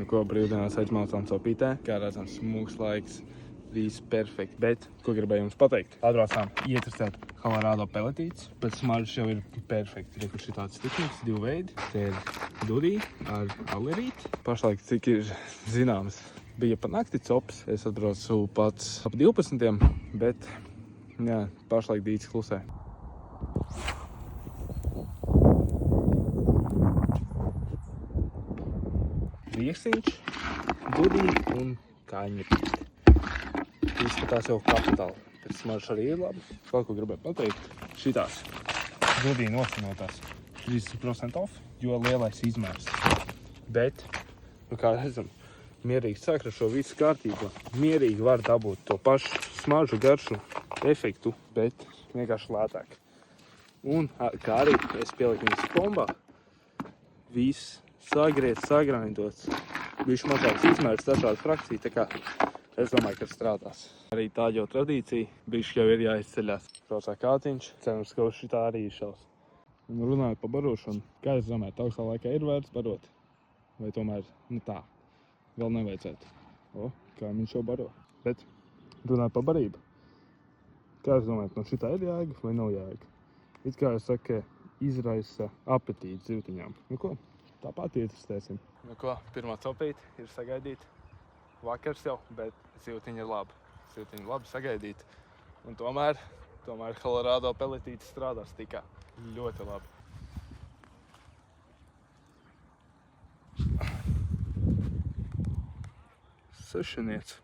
ko brīvdienās aizmaucām copītē. Kā redzams, mūsu laiks viss perfekti. Bet, ko gribēju jums pateikt? Atbraucām ietrastēt Colorado peletītes. Pēc smaržas jau ir perfekti. Re, kur šitāds stiklīgs, 2 veidi. Te ir dudī ar alerīti. Pašlaik, cik ir zināms, bija pa nakti cops. Es atbraucu pats ap 12. Bet, jā, pašlaik dīts klusē. Rieksiņš, dudī un kāņepīte. Izskatās jau kapitāli. Pēc smaržas arī ir labi. Vēl ko gribēju pateikt. Šitās dudī nocinotās 30% off, jo lielais izmērs. Bet, kā redzam, mierīgi sāk ar šo visu kārtību. Mierīgi var dabūt to pašu smaržu, garšu, efektu, bet vienkārši lētāk. Un kā arī es pieliku viņas kombā, viss sagriezt, sagrindots, bišķi mazāks izmērs, dažādi frakcija, tā kā es domāju, ka strādās. Arī tā jau tradīcija, bišķi jau ir jāizceļās. Procā kāciņš, cerams, ka uz šitā arī izšaus. Un runājot par barošanu, kā es domāju, augstā laikā ir vērts barot? Vai tomēr, tā, vēl nevajadzētu? Kā viņš jau baro. Bet runājot par barību, kā es domāju, no šitā ir jēga vai nav jēga? It kā es saku, izraisa apetīti zivtiņām. Nu ko? Tāpat ietestēsim. Nu ko, pirmā copīte ir sagaidīt. Vakars jau, bet zivtiņa ir labi. Zivtiņa ir labi sagaidīt. Un tomēr Colorado peletītes strādās tikā ļoti labi. Sešaniec.